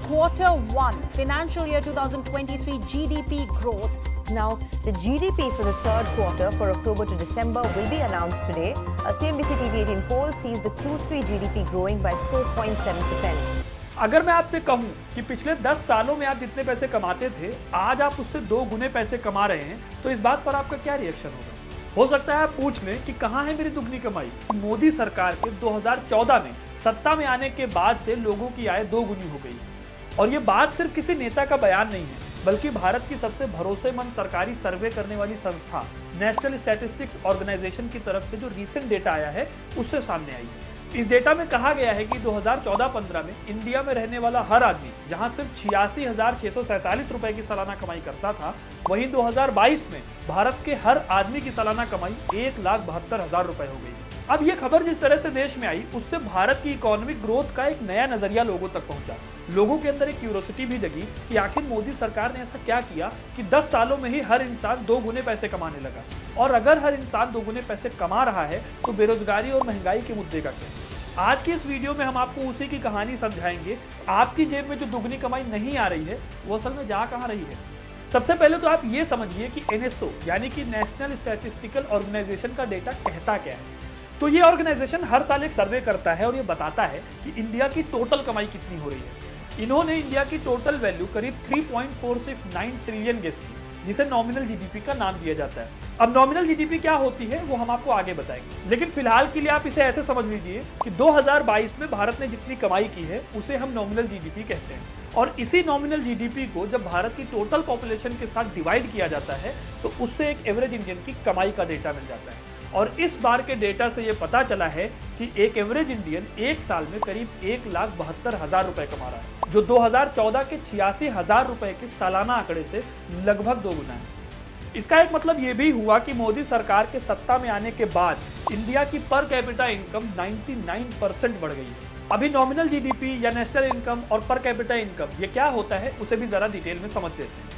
quarter one, financial year 2023 GDP growth. Now, the GDP for the third quarter for October to December will be announced today. A CNBC TV18 poll sees the Q3 GDP growing by 4.7%. अगर मैं आपसे कहूं कि पिछले 10 सालों में आप जितने पैसे कमाते थे, आज आप उससे 2 गुने पैसे कमा रहे हैं, तो इस बात पर आपका क्या रिएक्शन होगा? हो सकता है आप पूछ लें कि कहां है मेरी दुगनी कमाई। मोदी सरकार के 2014 में सत्ता में आने के बाद से लोगों की आय 2 गुनी हो गई। और ये बात सिर्फ किसी नेता का बयान नहीं है, बल्कि भारत की सबसे भरोसेमंद सरकारी सर्वे करने वाली संस्था नेशनल स्टैटिस्टिक्स ऑर्गेनाइजेशन की तरफ से जो रीसेंट डेटा आया है उससे सामने आई है। इस डेटा में कहा गया है कि 2014-15 में इंडिया में रहने वाला हर आदमी जहां सिर्फ 86,647 रुपए की सालाना कमाई करता था, वहीं 2022 में भारत के हर आदमी की सालाना कमाई 1,72,000 रुपए हो गई। अब ये खबर जिस तरह से देश में आई, उससे भारत की इकोनॉमिक ग्रोथ का एक नया नजरिया लोगों तक पहुंचा। लोगों के अंदर एक क्यूरियोसिटी भी जगी कि आखिर मोदी सरकार ने ऐसा क्या किया कि 10 सालों में ही हर इंसान 2 गुने पैसे कमाने लगा। और अगर हर इंसान 2 गुने पैसे कमा रहा है तो बेरोजगारी और महंगाई के मुद्दे का क्या? आज की इस वीडियो में हम आपको उसी की कहानी समझाएंगे। आपकी जेब में जो दुगनी कमाई नहीं आ रही है, वो असल में जा कहाँ रही है। सबसे पहले तो आप ये समझिए कि NSO यानी कि नेशनल स्टैटिस्टिकल ऑर्गेनाइजेशन का डेटा कहता क्या है। तो ये ऑर्गेनाइजेशन हर साल एक सर्वे करता है और ये बताता है कि इंडिया की टोटल कमाई कितनी हो रही है। इन्होंने इंडिया की टोटल वैल्यू करीब 3.469 ट्रिलियन गेस की, जिसे नॉमिनल जीडीपी का नाम दिया जाता है। अब नॉमिनल जीडीपी क्या होती है वो हम आपको आगे बताएंगे, लेकिन फिलहाल के लिए आप इसे ऐसे समझ लीजिए कि 2022 में भारत ने जितनी कमाई की है उसे हम नॉमिनल जीडीपी कहते हैं। और इसी नॉमिनल जीडीपी को जब भारत की टोटल पॉपुलेशन के साथ डिवाइड किया जाता है तो उससे एक एवरेज इंडियन की कमाई का डेटा मिल जाता है। और इस बार के डेटा से ये पता चला है कि एक एवरेज इंडियन एक साल में करीब 1,72,000 रुपए कमा रहा है, जो 2014 के 86,000 रुपए के सालाना आंकड़े से लगभग 2 गुना है। इसका एक मतलब ये भी हुआ कि मोदी सरकार के सत्ता में आने के बाद इंडिया की पर कैपिटा इनकम 99% बढ़ गई है। अभी नॉमिनल जीडीपी या नेशनल इनकम और पर कैपिटा इनकम ये क्या होता है उसे भी जरा डिटेल में समझ लेते हैं।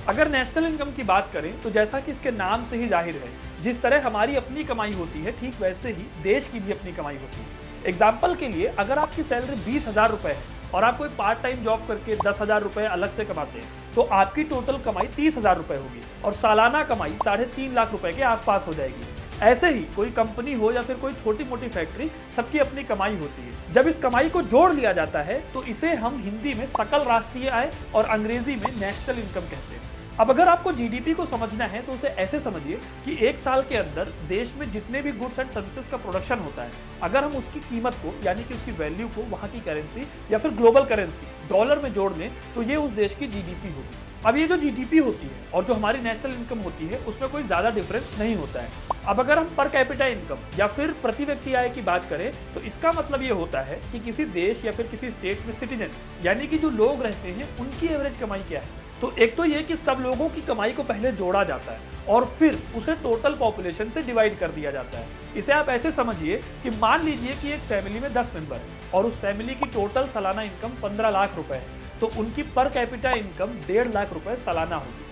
अगर नेशनल इनकम की बात करें तो जैसा कि इसके नाम से ही जाहिर है, जिस तरह हमारी अपनी कमाई होती है ठीक वैसे ही देश की भी अपनी कमाई होती है। एग्जाम्पल के लिए अगर आपकी सैलरी 20,000 रुपए है और आप कोई पार्ट टाइम जॉब करके 10,000 रुपए अलग से कमाते हैं, तो आपकी टोटल कमाई 30,000 रुपए होगी और सालाना कमाई 3.5 लाख रुपए के आसपास हो जाएगी। ऐसे ही कोई कंपनी हो या फिर कोई छोटी मोटी फैक्ट्री, सबकी अपनी कमाई होती है। जब इस कमाई को जोड़ लिया जाता है तो इसे हम हिंदी में सकल राष्ट्रीय आय और अंग्रेजी में नेशनल इनकम कहते हैं। अब अगर आपको जीडीपी को समझना है तो उसे ऐसे समझिए कि एक साल के अंदर देश में जितने भी गुड्स एंड सर्विसेज का प्रोडक्शन होता है, अगर हम उसकी कीमत को यानी कि उसकी वैल्यू को वहां की करेंसी या फिर ग्लोबल करेंसी डॉलर में जोड़ लें तो ये उस देश की जीडीपी होगी। अब ये जो जीडीपी होती है और जो हमारी नेशनल इनकम होती है उसमें कोई ज्यादा डिफरेंस नहीं होता है। अब अगर हम पर कैपिटा इनकम या फिर प्रति व्यक्ति आय की बात करें तो इसका मतलब ये होता है कि किसी देश या फिर किसी स्टेट में सिटीजन यानी कि जो लोग रहते हैं उनकी एवरेज कमाई क्या है। तो एक तो ये कि सब लोगों की कमाई को पहले जोड़ा जाता है और फिर उसे टोटल पॉपुलेशन से डिवाइड कर दिया जाता है। इसे आप ऐसे समझिए कि मान लीजिए कि एक फैमिली में 10 मेंबर है और उस फैमिली की टोटल सालाना इनकम 15 लाख रुपए है, तो उनकी पर कैपिटा इनकम 1.5 लाख रुपए सालाना होगी।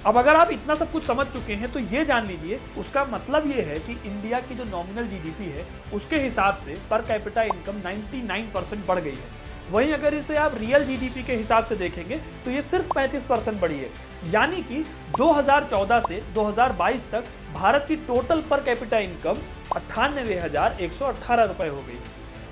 अब अगर आप इतना सब कुछ समझ चुके हैं तो ये जान लीजिए उसका मतलब ये है कि इंडिया की जो नॉमिनल जीडीपी है उसके हिसाब से पर कैपिटा इनकम 99% बढ़ गई है। वहीं अगर इसे आप रियल जीडीपी के हिसाब से देखेंगे तो ये सिर्फ 35% बढ़ी है। यानी कि 2014 से 2022 तक भारत की टोटल पर कैपिटा इनकम 98,118 रुपए हो गई।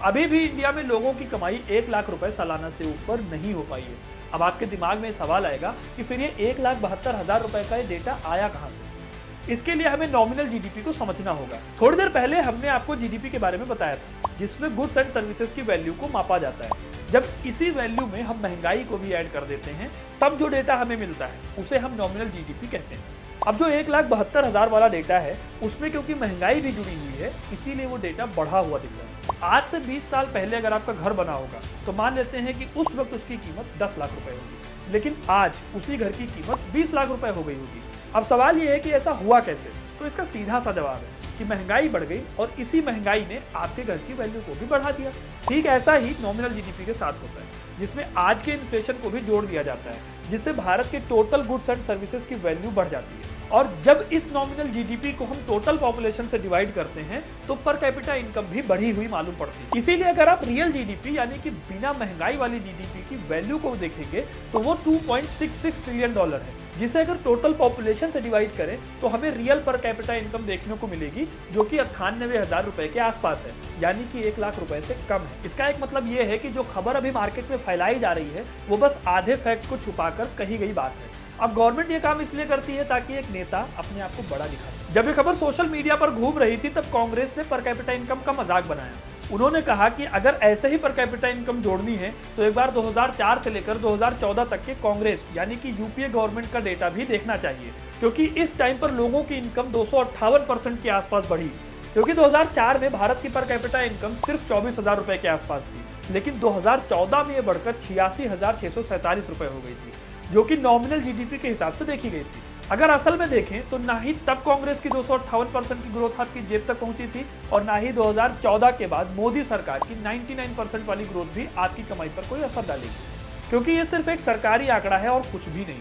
अभी भी इंडिया में लोगों की कमाई 1 लाख रुपए सालाना से ऊपर नहीं हो पाई है। अब आपके दिमाग में सवाल आएगा कि फिर ये 1,72,000 रुपए का ये डेटा आया कहाँ से? इसके लिए हमें नॉमिनल जीडीपी को समझना होगा। थोड़ी देर पहले हमने आपको जीडीपी के बारे में बताया था, जिसमें गुड्स एंड सर्विसेज की वैल्यू को मापा जाता है। जब इसी वैल्यू में हम महंगाई को भी ऐड कर देते हैं तब जो डेटा हमें मिलता है उसे हम नॉमिनल जीडीपी कहते हैं। अब जो 1,72,000 वाला डेटा है उसमें क्योंकि महंगाई भी जुड़ी हुई है इसीलिए वो डेटा बढ़ा हुआ दिख रहा है। आज से 20 साल पहले अगर आपका घर बना होगा तो मान लेते हैं कि उस वक्त उसकी कीमत 10 लाख रुपए होगी, लेकिन आज उसी घर की कीमत 20 लाख रुपए हो गई होगी। अब सवाल ये है कि ऐसा हुआ कैसे? तो इसका सीधा सा जवाब है कि महंगाई बढ़ गई और इसी महंगाई ने आपके घर की वैल्यू को भी बढ़ा दिया। ठीक ऐसा ही नॉमिनल जीडीपी के साथ होता है, जिसमें आज के इन्फ्लेशन को भी जोड़ दिया जाता है, जिससे भारत के टोटल गुड्स एंड सर्विसेज की वैल्यू बढ़ जाती है। और जब इस नॉमिनल जीडीपी को हम टोटल पॉपुलेशन से डिवाइड करते हैं तो पर कैपिटा इनकम भी बढ़ी हुई मालूम पड़ती है। इसीलिए अगर आप रियल जीडीपी यानी कि बिना महंगाई वाली जीडीपी की वैल्यू को देखेंगे तो वो 2.66 ट्रिलियन डॉलर है, जिसे अगर टोटल पॉपुलेशन से डिवाइड करें तो हमें रियल पर कैपिटा इनकम देखने को मिलेगी जो कि 98,000 रुपए के आसपास है, यानी कि 1 लाख रुपए से कम है। इसका एक मतलब ये है कि जो खबर अभी मार्केट में फैलाई जा रही है वो बस आधे फैक्ट को छुपाकर कही गई बात है। अब गवर्नमेंट ये काम इसलिए करती है ताकि एक नेता अपने आप को बड़ा दिखाए। जब ये खबर सोशल मीडिया पर घूम रही थी तब कांग्रेस ने पर कैपिटा इनकम का मजाक बनाया। उन्होंने कहा कि अगर ऐसे ही पर कैपिटा इनकम जोड़नी है तो एक बार 2004 से लेकर 2014 तक के कांग्रेस यानी कि यूपीए गवर्नमेंट का डेटा भी देखना चाहिए, क्योंकि इस टाइम पर लोगों की इनकम 258% के आसपास बढ़ी। क्योंकि 2004 में भारत की पर कैपिटा इनकम सिर्फ 24,000 रुपए के आसपास थी, लेकिन 2014 में ये बढ़कर 86,647 रुपए हो गई थी, जो कि नॉमिनल जीडीपी के हिसाब से देखी गई थी। अगर असल में देखें तो ना ही तब कांग्रेस की 258% की ग्रोथ आपकी जेब तक पहुंची थी और ना ही 2014 के बाद मोदी सरकार की 99% वाली ग्रोथ भी आपकी कमाई पर कोई असर डालेगी, क्योंकि ये सिर्फ एक सरकारी आंकड़ा है और कुछ भी नहीं।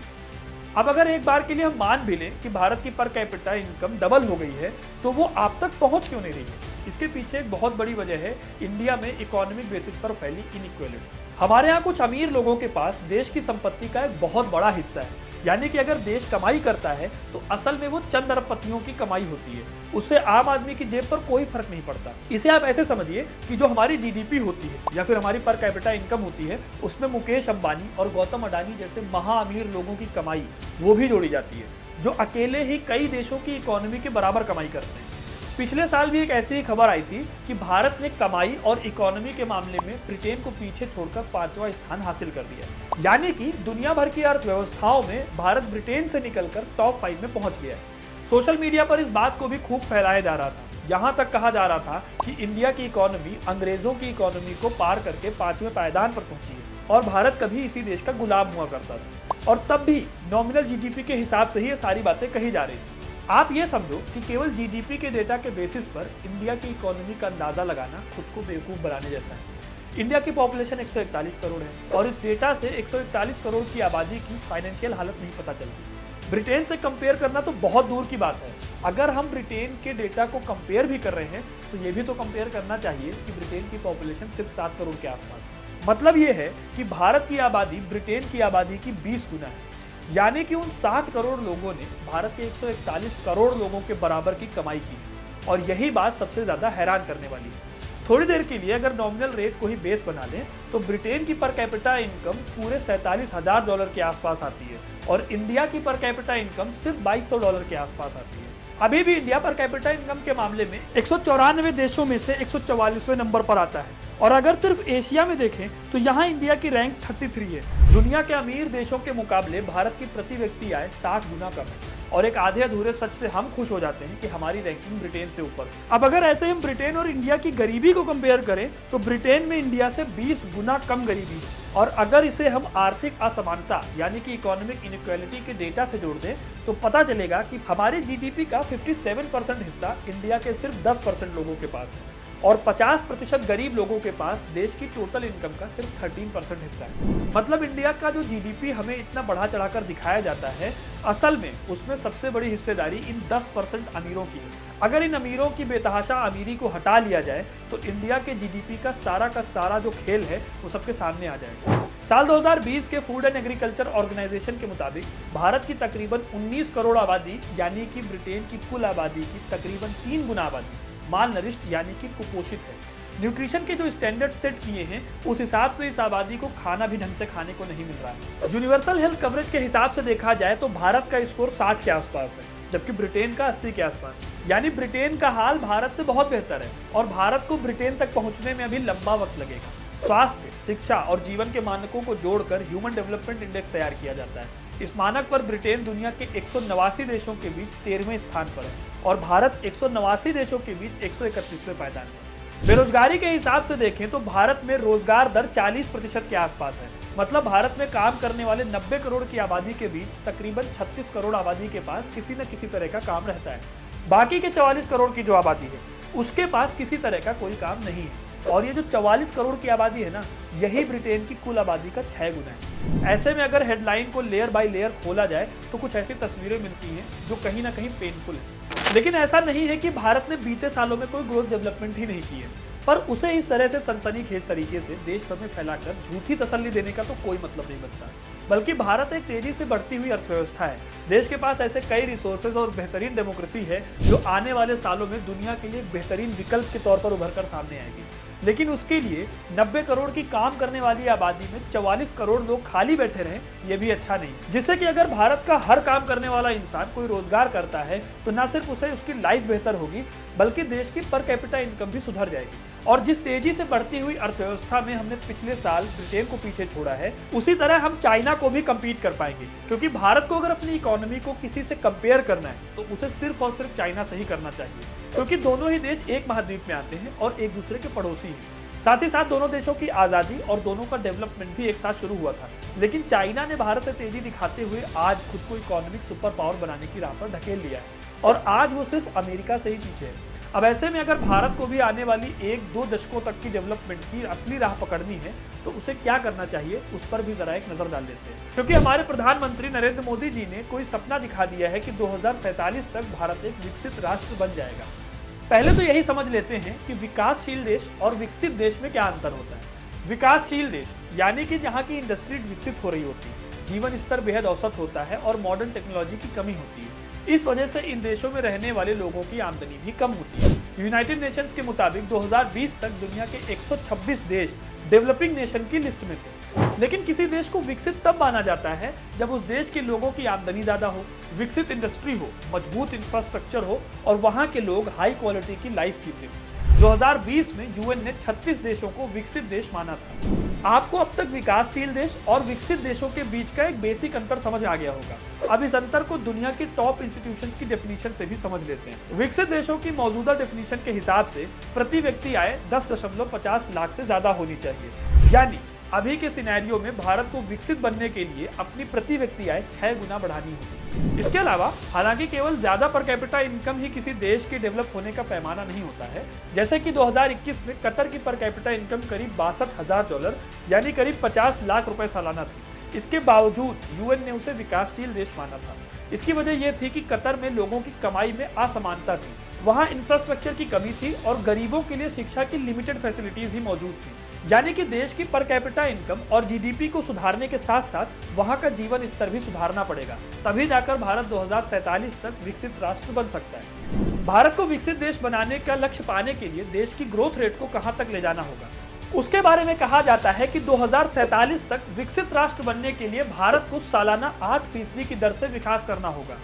अब अगर एक बार के लिए हम मान भी लें कि भारत की पर कैपिटा इनकम डबल हो गई है तो वो आप तक पहुंच क्यों नहीं रही है? इसके पीछे एक बहुत बड़ी वजह है इंडिया में इकोनॉमिक बेसिस पर फैली इनइक्वालिटी। हमारे यहाँ कुछ अमीर लोगों के पास देश की संपत्ति का एक बहुत बड़ा हिस्सा है, यानी कि अगर देश कमाई करता है तो असल में वो चंद अरबपतियों की कमाई होती है, उससे आम आदमी की जेब पर कोई फर्क नहीं पड़ता। इसे आप ऐसे समझिए कि जो हमारी जीडीपी होती है या फिर हमारी पर कैपिटा इनकम होती है उसमें मुकेश अंबानी और गौतम अडानी जैसे महा अमीर लोगों की कमाई वो भी जोड़ी जाती है, जो अकेले ही कई देशों की इकोनॉमी के बराबर कमाई करते हैं। पिछले साल भी एक ऐसी ही खबर आई थी कि भारत ने कमाई और इकोनॉमी के मामले में ब्रिटेन को पीछे छोड़कर 5वां स्थान हासिल कर दिया, यानी कि दुनिया भर की अर्थव्यवस्थाओं में भारत ब्रिटेन से निकलकर टॉप 5 में पहुंच गया है। सोशल मीडिया पर इस बात को भी खूब फैलाया जा रहा था, यहाँ तक कहा जा रहा था कि इंडिया की इकोनॉमी अंग्रेजों की इकोनॉमी को पार करके 5वें पायदान पर पहुंची है और भारत कभी इसी देश का गुलाम हुआ करता था, और तब भी नॉमिनल जीडीपी के हिसाब से ही ये सारी बातें कही जा रही थी। आप ये समझो कि केवल जीडीपी के डेटा के बेसिस पर इंडिया की इकोनॉमी का अंदाजा लगाना खुद को बेवकूफ़ बनाने जैसा है। इंडिया की पॉपुलेशन 141 करोड़ है और इस डेटा से 141 करोड़ की आबादी की फाइनेंशियल हालत नहीं पता चलती। ब्रिटेन से कंपेयर करना तो बहुत दूर की बात है। अगर हम ब्रिटेन के डेटा को कंपेयर भी कर रहे हैं तो ये भी तो कंपेयर करना चाहिए कि ब्रिटेन की पॉपुलेशन सिर्फ 7 करोड़ के आसपास। मतलब ये है कि भारत की आबादी ब्रिटेन की आबादी की 20 गुना है, यानी कि उन 7 करोड़ लोगों ने भारत के 141 करोड़ लोगों के बराबर की कमाई की, और यही बात सबसे ज्यादा हैरान करने वाली है। थोड़ी देर के लिए अगर नॉमिनल रेट को ही बेस बना लें तो ब्रिटेन की पर कैपिटा इनकम पूरे 47,000 डॉलर के आसपास आती है और इंडिया की पर कैपिटा इनकम सिर्फ 2200 डॉलर के आसपास आती है। अभी भी इंडिया पर कैपिटा इनकम के मामले में 194 देशों में से 144वें नंबर पर आता है, और अगर सिर्फ एशिया में देखें तो यहाँ इंडिया की रैंक 33 है। दुनिया के अमीर देशों के मुकाबले भारत की प्रति व्यक्ति आय 60 गुना कम है, और एक आधे अधूरे सच से हम खुश हो जाते हैं कि हमारी रैंकिंग ब्रिटेन से ऊपर। अब अगर ऐसे हम ब्रिटेन और इंडिया की गरीबी को कंपेयर करें तो ब्रिटेन में इंडिया से 20 गुना कम गरीबी है, और अगर इसे हम आर्थिक असमानता यानी कि इकोनॉमिक इनइक्वालिटी के डेटा से जोड़ दें तो पता चलेगा कि हमारे जीडीपी का 57% हिस्सा इंडिया के सिर्फ 10% लोगों के पास है, और 50% गरीब लोगों के पास देश की टोटल इनकम का सिर्फ 13% हिस्सा है। मतलब इंडिया का जो जीडीपी हमें इतना बढ़ा चढ़ाकर दिखाया जाता है, असल में उसमें सबसे बड़ी हिस्सेदारी इन 10% अमीरों की है। अगर इन अमीरों की बेतहाशा अमीरी को हटा लिया जाए तो इंडिया के जीडीपी का सारा जो खेल है वो सबके सामने आ जाएगा। साल 2020 के फूड एंड एग्रीकल्चर ऑर्गेनाइजेशन के मुताबिक भारत की तकरीबन 19 करोड़ आबादी यानी कि ब्रिटेन की कुल आबादी की तकरीबन 3 गुना आबादी माल नरिष्ट यानी कि कुपोषित है। न्यूट्रिशन के जो स्टैंडर्ड सेट किए हैं उस हिसाब से इस आबादी को खाना भी ढंग से खाने को नहीं मिल रहा है। यूनिवर्सल हेल्थ कवरेज के हिसाब से देखा जाए तो भारत का स्कोर 60 के आसपास है, जबकि ब्रिटेन का 80 के आसपास। यानी ब्रिटेन का हाल भारत से बहुत बेहतर है और भारत को ब्रिटेन तक पहुंचने में अभी लंबा वक्त लगेगा। स्वास्थ्य, शिक्षा और जीवन के मानकों को जोड़कर ह्यूमन डेवलपमेंट इंडेक्स तैयार किया जाता है। इस मानक पर ब्रिटेन दुनिया के 189 देशों के बीच 13वें स्थान पर है और भारत 189 देशों के बीच 131वें पायदान है। बेरोजगारी के हिसाब से देखें तो भारत में रोजगार दर 40% के आसपास है। मतलब भारत में काम करने वाले 90 करोड़ की आबादी के बीच तकरीबन 36 करोड़ आबादी के पास किसी न किसी तरह का काम रहता है। बाकी के 44 करोड़ की जो आबादी है उसके पास किसी तरह का कोई काम नहीं है। और ये जो 44 करोड़ की आबादी है ना, यही ब्रिटेन की कुल आबादी का 6 गुना है। ऐसे में अगर हेडलाइन को लेयर बाय लेयर खोला जाए तो कुछ ऐसी तस्वीरें मिलती हैं जो कहीं ना कहीं पेनफुल है। लेकिन ऐसा नहीं है कि भारत ने बीते सालों में कोई ग्रोथ डेवलपमेंट ही नहीं की है, पर उसे इस तरह से सनसनीखेज तरीके से देश भर में फैलाकर झूठी तसल्ली देने का तो कोई मतलब नहीं बनता। बल्कि भारत एक तेजी से बढ़ती हुई अर्थव्यवस्था है। देश के पास ऐसे कई रिसोर्सेज और बेहतरीन डेमोक्रेसी है जो आने वाले सालों में दुनिया के लिए बेहतरीन विकल्प के तौर पर उभर कर सामने आएगी। लेकिन उसके लिए 90 करोड़ की काम करने वाली आबादी में 44 करोड़ लोग खाली बैठे रहें, ये भी अच्छा नहीं। जिससे कि अगर भारत का हर काम करने वाला इंसान कोई रोजगार करता है तो न सिर्फ उसे उसकी लाइफ बेहतर होगी, बल्कि देश की पर कैपिटा इनकम भी सुधर जाएगी। और जिस तेजी से बढ़ती हुई अर्थव्यवस्था में हमने पिछले साल ब्रिटेन को पीछे छोड़ा है, उसी तरह हम चाइना को भी कम्पीट कर पाएंगे। क्योंकि भारत को अगर अपनी इकोनॉमी को किसी से कंपेयर करना है तो उसे सिर्फ और सिर्फ चाइना से ही करना चाहिए, क्योंकि दोनों ही देश एक महाद्वीप में आते हैं और एक दूसरे के पड़ोसी हैं। साथ ही साथ दोनों देशों की आज़ादी और दोनों का डेवलपमेंट भी एक साथ शुरू हुआ था, लेकिन चाइना ने भारत से तेजी दिखाते हुए आज खुद को इकोनॉमिक सुपर पावर बनाने की राह पर ढकेल लिया है और आज वो सिर्फ अमेरिका से ही पीछे है। अब ऐसे में अगर भारत को भी आने वाली 1-2 दशकों तक की डेवलपमेंट की असली राह पकड़नी है तो उसे क्या करना चाहिए, उस पर भी जरा एक नजर डाल लेते हैं। क्योंकि हमारे प्रधानमंत्री नरेंद्र मोदी जी ने कोई सपना दिखा दिया है कि 2047 तक भारत एक विकसित राष्ट्र बन जाएगा। पहले तो यही समझ लेते हैं कि विकासशील देश और विकसित देश में क्या अंतर होता है। विकासशील देश यानी कि जहाँ की इंडस्ट्री विकसित हो रही होती है, जीवन स्तर बेहद औसत होता है और मॉडर्न टेक्नोलॉजी की कमी होती है। इस वजह से इन देशों में रहने वाले लोगों की आमदनी भी कम होती है। यूनाइटेड नेशंस के मुताबिक 2020 तक दुनिया के 126 देश डेवलपिंग नेशन की लिस्ट में थे। लेकिन किसी देश को विकसित तब माना जाता है जब उस देश के लोगों की आमदनी ज्यादा हो, विकसित इंडस्ट्री हो, मजबूत इंफ्रास्ट्रक्चर हो और वहां के लोग हाई क्वालिटी की लाइफ जीते हो। 2020 में यूएन ने 36 देशों को विकसित देश माना था। आपको अब तक विकासशील देश और विकसित देशों के बीच का एक बेसिक अंतर समझ आ गया होगा। अब इस अंतर को दुनिया की टॉप इंस्टीट्यूशंस की डेफिनेशन से भी समझ लेते हैं। विकसित देशों की मौजूदा डेफिनेशन के हिसाब से प्रति व्यक्ति आय 10.50 लाख से ज्यादा होनी चाहिए। यानी अभी के सिनेरियो में भारत को विकसित बनने के लिए अपनी प्रति व्यक्ति आय 6 गुना बढ़ानी होगी। इसके अलावा हालांकि केवल ज्यादा पर कैपिटा इनकम ही किसी देश के डेवलप होने का पैमाना नहीं होता है। जैसे कि 2021 में कतर की पर कैपिटा इनकम करीब $62,000 यानी करीब 50 लाख रुपए सालाना थी। इसके बावजूद यूएन ने उसे विकासशील देश माना था। इसकी वजह यह थी कि कतर में लोगों की कमाई में असमानता थी, वहाँ इंफ्रास्ट्रक्चर की कमी थी और गरीबों के लिए शिक्षा की लिमिटेड फैसिलिटीज ही मौजूद थी। यानी कि देश की पर कैपिटा इनकम और जीडीपी को सुधारने के साथ साथ वहां का जीवन स्तर भी सुधारना पड़ेगा, तभी जाकर भारत 2047 तक विकसित राष्ट्र बन सकता है। भारत को विकसित देश बनाने का लक्ष्य पाने के लिए देश की ग्रोथ रेट को कहां तक ले जाना होगा, उसके बारे में कहा जाता है कि 2047 तक विकसित राष्ट्र बनने के लिए भारत को सालाना 8% की दर से विकास करना होगा।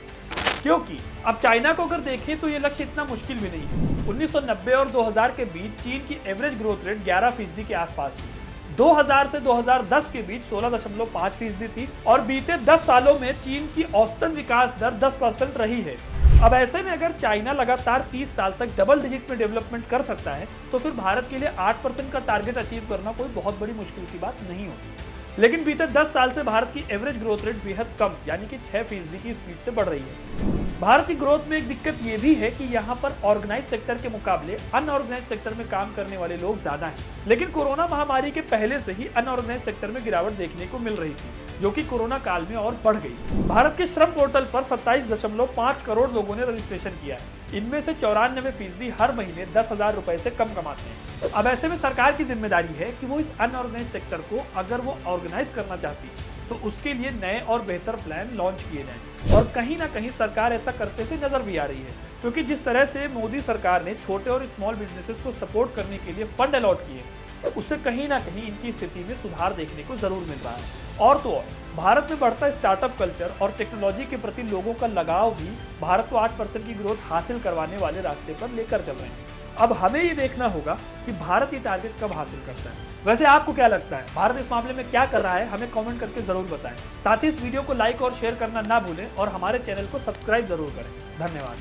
क्योंकि अब चाइना को अगर देखें तो ये लक्ष्य इतना मुश्किल भी नहीं है। 1990 और 2000 के बीच चीन की एवरेज ग्रोथ रेट 11% के आसपास थी। 2000 से 2010 के बीच 16.5% थी और बीते 10 सालों में चीन की औसतन विकास दर 10% रही है। अब ऐसे में अगर चाइना लगातार 30 साल तक डबल डिजिट में डेवलपमेंट कर सकता है तो फिर भारत के लिए 8% का टारगेट अचीव करना कोई बहुत बड़ी मुश्किल की बात नहीं होती। लेकिन बीते 10 साल से भारत की एवरेज ग्रोथ रेट बेहद कम यानी कि 6% की स्पीड से बढ़ रही है। भारत की ग्रोथ में एक दिक्कत ये भी है कि यहाँ पर ऑर्गेनाइज सेक्टर के मुकाबले अनऑर्गेनाइज सेक्टर में काम करने वाले लोग ज्यादा हैं। लेकिन कोरोना महामारी के पहले से ही अनऑर्गेनाइज सेक्टर में गिरावट देखने को मिल रही थी, जो कि कोरोना काल में और बढ़ गई। भारत के श्रम पोर्टल पर 27.5 करोड़ लोगों ने रजिस्ट्रेशन किया है। इनमें से 94% हर महीने 10,000 रुपए से कम कमाते हैं। अब ऐसे में सरकार की जिम्मेदारी है कि वो इस अनऑर्गेनाइज सेक्टर को अगर वो ऑर्गेनाइज करना चाहती है तो उसके लिए नए और बेहतर प्लान लॉन्च किए जाएं। और कहीं ना कहीं सरकार ऐसा करते हुए नजर भी आ रही है, क्योंकि जिस तरह से मोदी सरकार ने छोटे और स्मॉल बिजनेसेस को सपोर्ट करने के लिए फंड अलॉट किए, उससे कहीं ना कहीं इनकी स्थिति में सुधार देखने को जरूर मिल रहा है। और तो और भारत में बढ़ता स्टार्टअप कल्चर और टेक्नोलॉजी के प्रति लोगों का लगाव भी भारत को 8% की ग्रोथ हासिल करवाने वाले रास्ते पर लेकर चल रहे हैं। अब हमें ये देखना होगा कि भारत ये टारगेट कब हासिल करता है। वैसे आपको क्या लगता है, भारत इस मामले में क्या कर रहा है? हमें कमेंट करके जरूर बताएं। साथ ही इस वीडियो को लाइक और शेयर करना ना भूलें और हमारे चैनल को सब्सक्राइब जरूर करें। धन्यवाद।